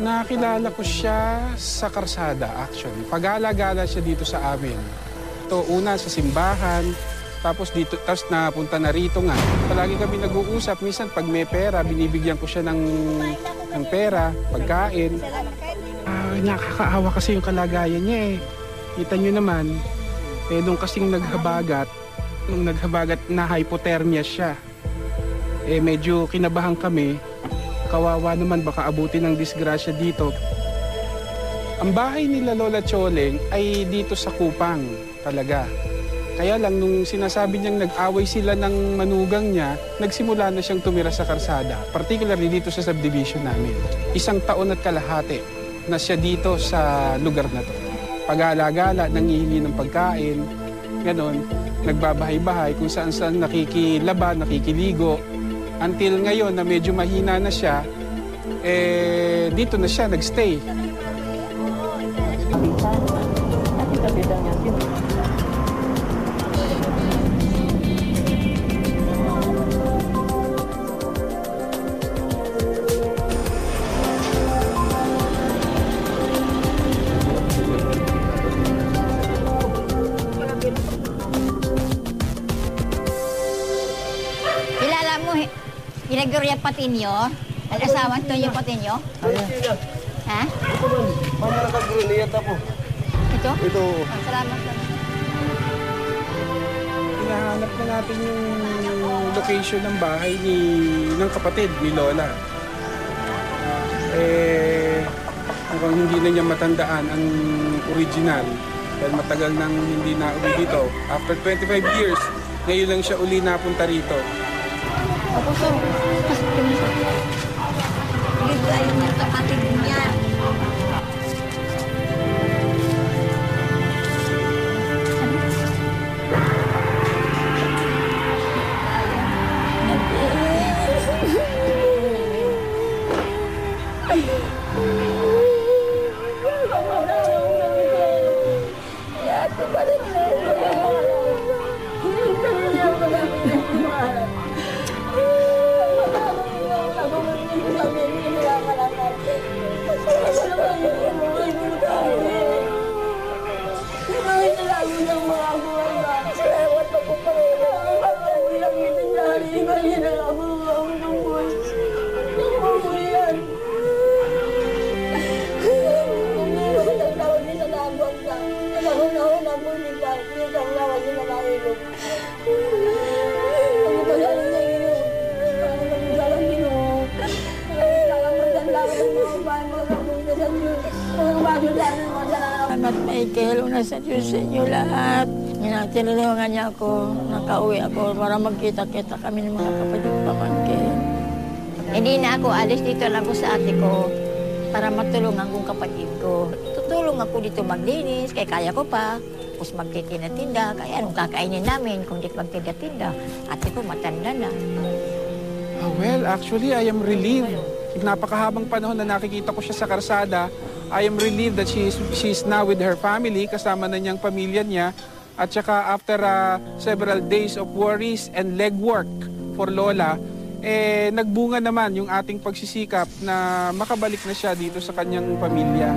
Nakilala ko siya sa karsada actually. Pag-alagala siya dito sa amin. Ito una sa simbahan, tapos dito, tapos napunta na rito nga. Palagi kami nag-uusap. Minsan pag may pera, binibigyan ko siya ng pera, pagkain. Nakakaawa kasi yung kalagayan niya eh. Kita nyo naman, nung kasing naghabagat, nung naghabagat na hypothermia siya. Medyo kinabahan kami. Kawawa naman, baka abutin ng disgrasya dito. Ang bahay nila Lola Choleng ay dito sa Kupang talaga. Kaya lang nung sinasabi niyang nag-away sila ng manugang niya, nagsimula na siyang tumira sa karsada, particularly dito sa subdivision namin. 1 taon at kalahati na siya dito sa lugar na to. Pag-alagala, nangihingi ng pagkain, ganon, nagbabahay-bahay kung saan-saan nakikilaba, nakikiligo. Until ngayon na medyo mahina na siya, dito na siya nagstay. Gregoria Patinio, ang asawa Tonyo Patinio. Ayan. Ha? Ito man, mama nakagruniyat ako. Ito? Ito. Oh, salamat. Hinahanap na natin yung location ng bahay ng kapatid ni Lola. Mukhang hindi na niya matandaan ang original. Dahil matagal nang hindi na uli dito. After 25 years, ngayon lang siya uli napunta rito. Ako so, dito ay yung kapatid niya. Salamat, Michael. Una sa Diyos sa inyo lahat. Tinulungan niya ako, nakauwi ako para magkita-kita kami ng mga kapatid pamangkin. Hindi na ako alis, dito lang ako sa ate ko para matulungan kong kapatid ko. Tutulong ako dito maglinis, kaya ko pa. Tapos magtitinda-tinda, kaya anong kakainin namin kung di magtinda-tinda? Ate ko matanda na. Well, actually, I am relieved. Napakahabang panahon na nakikita ko siya sa karsada. I am relieved that she's now with her family, kasama na niyang pamilya niya. At saka after several days of worries and legwork for Lola, nagbunga naman yung ating pagsisikap na makabalik na siya dito sa kanyang pamilya.